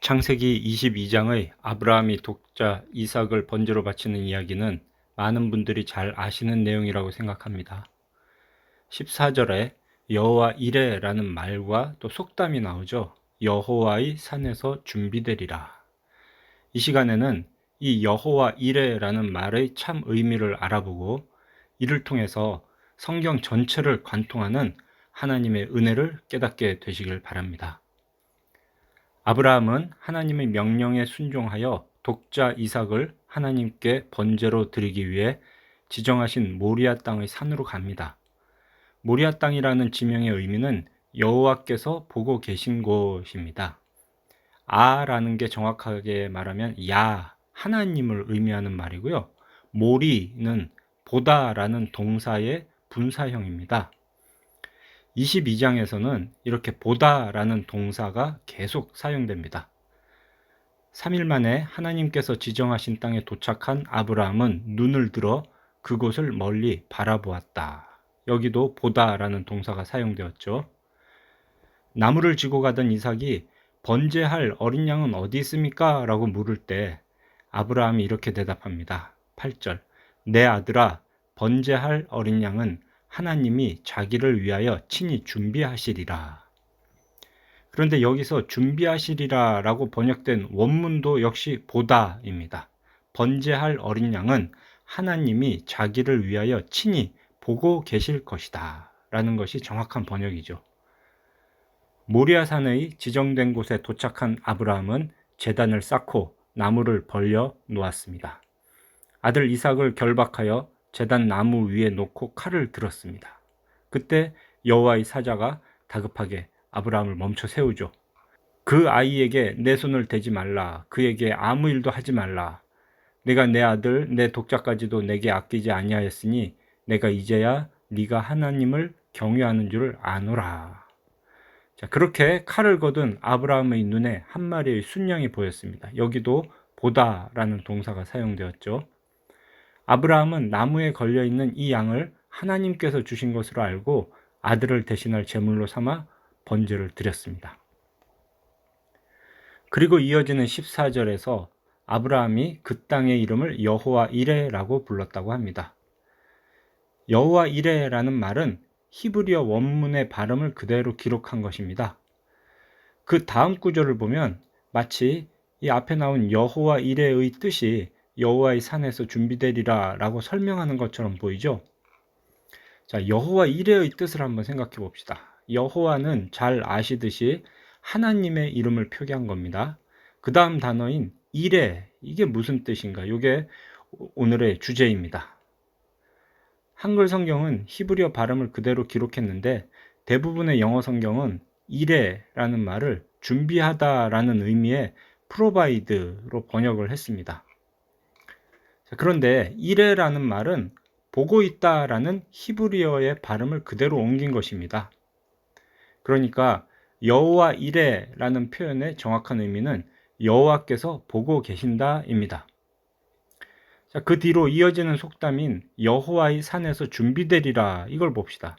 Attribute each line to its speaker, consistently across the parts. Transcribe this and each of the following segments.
Speaker 1: 창세기 22장의 아브라함이 독자 이삭을 번제로 바치는 이야기는 많은 분들이 잘 아시는 내용이라고 생각합니다. 14절에 여호와 이레라는 말과 또 속담이 나오죠. 여호와의 산에서 준비되리라. 이 시간에는 이 여호와 이레라는 말의 참 의미를 알아보고 이를 통해서 성경 전체를 관통하는 하나님의 은혜를 깨닫게 되시길 바랍니다. 아브라함은 하나님의 명령에 순종하여 독자 이삭을 하나님께 번제로 드리기 위해 지정하신 모리아 땅의 산으로 갑니다. 모리아 땅이라는 지명의 의미는 여호와께서 보고 계신 곳입니다. 아라는 게 정확하게 말하면 야, 하나님을 의미하는 말이고요. 모리는 보다라는 동사의 분사형입니다. 22장에서는 이렇게 보다라는 동사가 계속 사용됩니다. 3일 만에 하나님께서 지정하신 땅에 도착한 아브라함은 눈을 들어 그곳을 멀리 바라보았다. 여기도 보다라는 동사가 사용되었죠. 나무를 지고 가던 이삭이 번제할 어린 양은 어디 있습니까? 라고 물을 때 아브라함이 이렇게 대답합니다. 8절 내 아들아, 번제할 어린 양은 하나님이 자기를 위하여 친히 준비하시리라. 그런데 여기서 준비하시리라 라고 번역된 원문도 역시 보다입니다. 번제할 어린 양은 하나님이 자기를 위하여 친히 보고 계실 것이다 라는 것이 정확한 번역이죠. 모리아산의 지정된 곳에 도착한 아브라함은 제단을 쌓고 나무를 벌려 놓았습니다. 아들 이삭을 결박하여 제단 나무 위에 놓고 칼을 들었습니다. 그때 여호와의 사자가 다급하게 아브라함을 멈춰 세우죠. 그 아이에게 내 손을 대지 말라. 그에게 아무 일도 하지 말라. 내가 내 아들 내 독자까지도 내게 아끼지 아니하였으니 내가 이제야 네가 하나님을 경외하는 줄을 아노라. 자, 그렇게 칼을 거둔 아브라함의 눈에 한 마리의 순양이 보였습니다. 여기도 보다라는 동사가 사용되었죠. 아브라함은 나무에 걸려있는 이 양을 하나님께서 주신 것으로 알고 아들을 대신할 제물로 삼아 번제를 드렸습니다. 그리고 이어지는 14절에서 아브라함이 그 땅의 이름을 여호와 이레라고 불렀다고 합니다. 여호와 이레라는 말은 히브리어 원문의 발음을 그대로 기록한 것입니다. 그 다음 구절을 보면 마치 이 앞에 나온 여호와 이레의 뜻이 여호와의 산에서 준비되리라 라고 설명하는 것처럼 보이죠. 자, 여호와 이레의 뜻을 한번 생각해 봅시다. 여호와는 잘 아시듯이 하나님의 이름을 표기한 겁니다. 그 다음 단어인 이레, 이게 무슨 뜻인가? 이게 오늘의 주제입니다. 한글 성경은 히브리어 발음을 그대로 기록했는데 대부분의 영어 성경은 이레라는 말을 준비하다라는 의미의 provide로 번역을 했습니다. 그런데 이레라는 말은 보고 있다라는 히브리어의 발음을 그대로 옮긴 것입니다. 그러니까 여호와 이레라는 표현의 정확한 의미는 여호와께서 보고 계신다입니다. 자, 그 뒤로 이어지는 속담인 여호와의 산에서 준비되리라, 이걸 봅시다.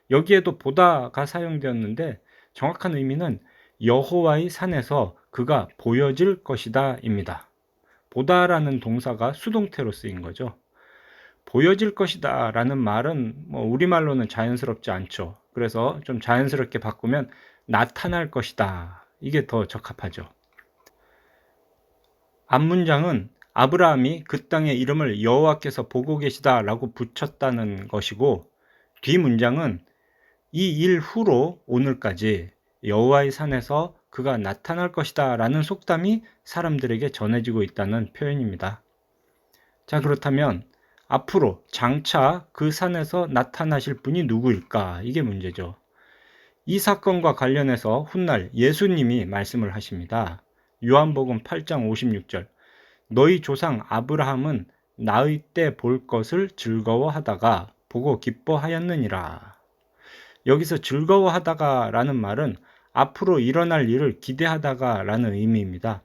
Speaker 1: 여기에도 보다가 사용되었는데 정확한 의미는 여호와의 산에서 그가 보여질 것이다 입니다. 보다라는 동사가 수동태로 쓰인 거죠. 보여질 것이다 라는 말은 우리말로는 자연스럽지 않죠. 그래서 좀 자연스럽게 바꾸면 나타날 것이다, 이게 더 적합하죠. 앞문장은 아브라함이 그 땅의 이름을 여호와께서 보고 계시다 라고 붙였다는 것이고, 뒷문장은 이 일 후로 오늘까지 여호와의 산에서 그가 나타날 것이다 라는 속담이 사람들에게 전해지고 있다는 표현입니다. 자, 그렇다면 앞으로 장차 그 산에서 나타나실 분이 누구일까? 이게 문제죠. 이 사건과 관련해서 훗날 예수님이 말씀을 하십니다. 요한복음 8장 56절 너희 조상 아브라함은 나의 때 볼 것을 즐거워하다가 보고 기뻐하였느니라. 여기서 즐거워하다가 라는 말은 앞으로 일어날 일을 기대하다가 라는 의미입니다.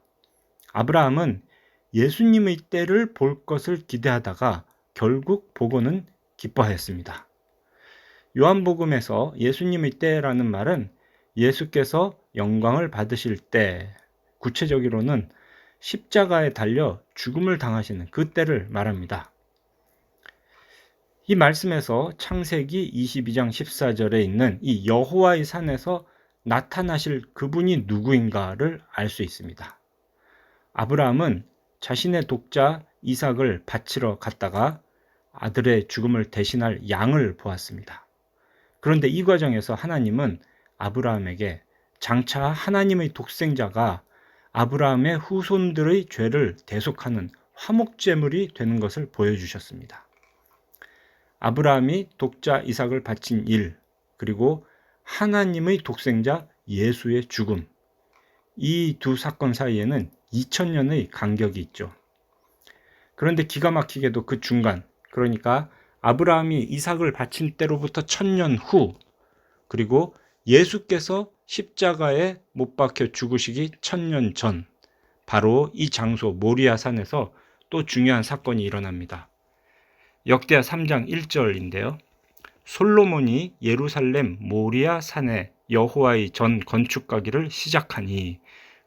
Speaker 1: 아브라함은 예수님의 때를 볼 것을 기대하다가 결국 보고는 기뻐하였습니다. 요한복음에서 예수님의 때라는 말은 예수께서 영광을 받으실 때, 구체적으로는 십자가에 달려 죽음을 당하시는 그때를 말합니다. 이 말씀에서 창세기 22장 14절에 있는 이 여호와의 산에서 나타나실 그분이 누구인가를 알 수 있습니다. 아브라함은 자신의 독자 이삭을 바치러 갔다가 아들의 죽음을 대신할 양을 보았습니다. 그런데 이 과정에서 하나님은 아브라함에게 장차 하나님의 독생자가 아브라함의 후손들의 죄를 대속하는 화목제물이 되는 것을 보여주셨습니다. 아브라함이 독자 이삭을 바친 일, 그리고 하나님의 독생자 예수의 죽음, 이 두 사건 사이에는 2000년의 간격이 있죠. 그런데 기가 막히게도 그 중간, 그러니까 아브라함이 이삭을 바친 때로부터 1000년 후, 그리고 예수께서 십자가에 못 박혀 죽으시기 1000년 전, 바로 이 장소 모리아 산에서 또 중요한 사건이 일어납니다. 역대하 3장 1절인데요. 솔로몬이 예루살렘 모리아 산에 여호와의 전 건축하기를 시작하니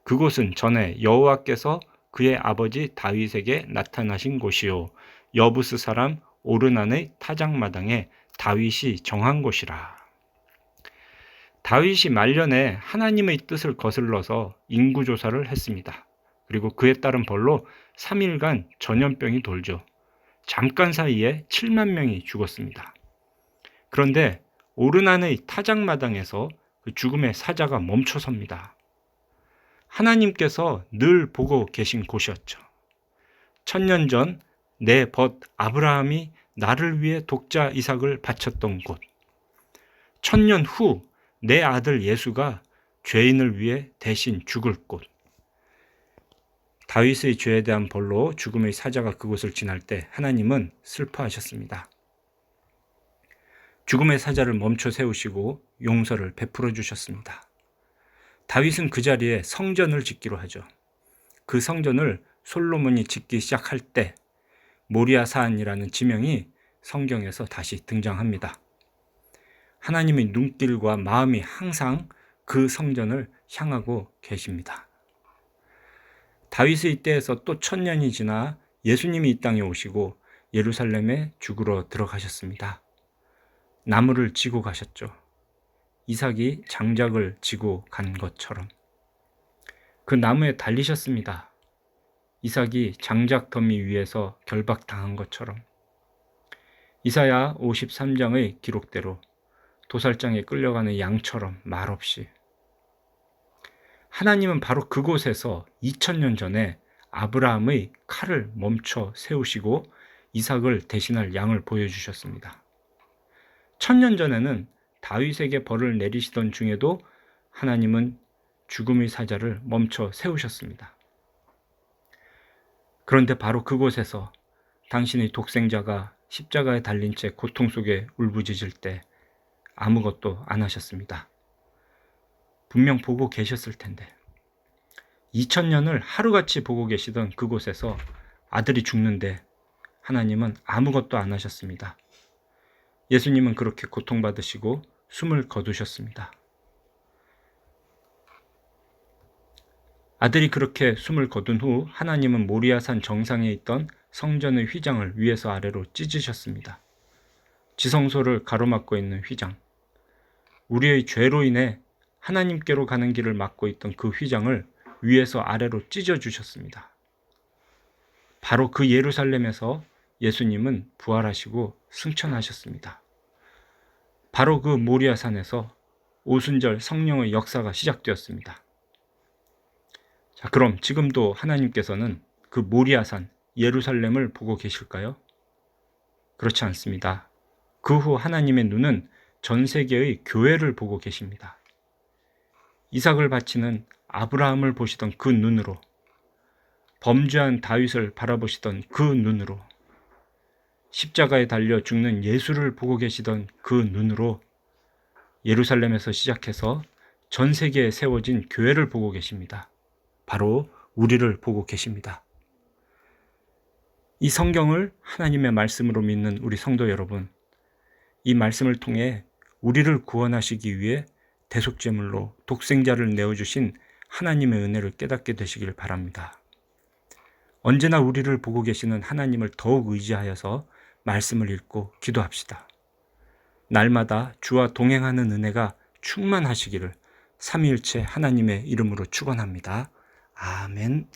Speaker 1: 그곳은 전에 여호와께서 그의 아버지 다윗에게 나타나신 곳이요 여부스 사람 오르난의 타작마당에 다윗이 정한 곳이라. 다윗이 말년에 하나님의 뜻을 거슬러서 인구조사를 했습니다. 그리고 그에 따른 벌로 3일간 전염병이 돌죠. 잠깐 사이에 7만 명이 죽었습니다. 그런데 오르난의 타작마당에서 그 죽음의 사자가 멈춰섭니다. 하나님께서 늘 보고 계신 곳이었죠. 1000년 전 내 벗 아브라함이 나를 위해 독자 이삭을 바쳤던 곳. 1000년 후 내 아들 예수가 죄인을 위해 대신 죽을 곳. 다윗의 죄에 대한 벌로 죽음의 사자가 그곳을 지날 때 하나님은 슬퍼하셨습니다. 죽음의 사자를 멈춰 세우시고 용서를 베풀어 주셨습니다. 다윗은 그 자리에 성전을 짓기로 하죠. 그 성전을 솔로몬이 짓기 시작할 때 모리아 산이라는 지명이 성경에서 다시 등장합니다. 하나님의 눈길과 마음이 항상 그 성전을 향하고 계십니다. 다윗의 때에서 또 1000년이 지나 예수님이 이 땅에 오시고 예루살렘에 죽으러 들어가셨습니다. 나무를 지고 가셨죠. 이삭이 장작을 지고 간 것처럼. 그 나무에 달리셨습니다. 이삭이 장작 더미 위에서 결박당한 것처럼. 이사야 53장의 기록대로 도살장에 끌려가는 양처럼 말없이. 하나님은 바로 그곳에서 2000년 전에 아브라함의 칼을 멈춰 세우시고 이삭을 대신할 양을 보여주셨습니다. 1000년 전에는 다윗에게 벌을 내리시던 중에도 하나님은 죽음의 사자를 멈춰 세우셨습니다. 그런데 바로 그곳에서 당신의 독생자가 십자가에 달린 채 고통 속에 울부짖을 때 아무것도 안 하셨습니다. 분명 보고 계셨을 텐데 2000년을 하루같이 보고 계시던 그곳에서 아들이 죽는데 하나님은 아무것도 안 하셨습니다. 예수님은 그렇게 고통받으시고 숨을 거두셨습니다. 아들이 그렇게 숨을 거둔 후 하나님은 모리아산 정상에 있던 성전의 휘장을 위에서 아래로 찢으셨습니다. 지성소를 가로막고 있는 휘장. 우리의 죄로 인해 하나님께로 가는 길을 막고 있던 그 휘장을 위에서 아래로 찢어주셨습니다. 바로 그 예루살렘에서 예수님은 부활하시고 승천하셨습니다. 바로 그 모리아산에서 오순절 성령의 역사가 시작되었습니다. 자, 그럼 지금도 하나님께서는 그 모리아산 예루살렘을 보고 계실까요? 그렇지 않습니다. 그 후 하나님의 눈은 전 세계의 교회를 보고 계십니다. 이삭을 바치는 아브라함을 보시던 그 눈으로, 범죄한 다윗을 바라보시던 그 눈으로, 십자가에 달려 죽는 예수를 보고 계시던 그 눈으로 예루살렘에서 시작해서 전 세계에 세워진 교회를 보고 계십니다. 바로 우리를 보고 계십니다. 이 성경을 하나님의 말씀으로 믿는 우리 성도 여러분, 이 말씀을 통해 우리를 구원하시기 위해 대속제물로 독생자를 내어주신 하나님의 은혜를 깨닫게 되시길 바랍니다. 언제나 우리를 보고 계시는 하나님을 더욱 의지하여서 말씀을 읽고 기도합시다. 날마다 주와 동행하는 은혜가 충만하시기를 삼위일체 하나님의 이름으로 축원합니다. 아멘.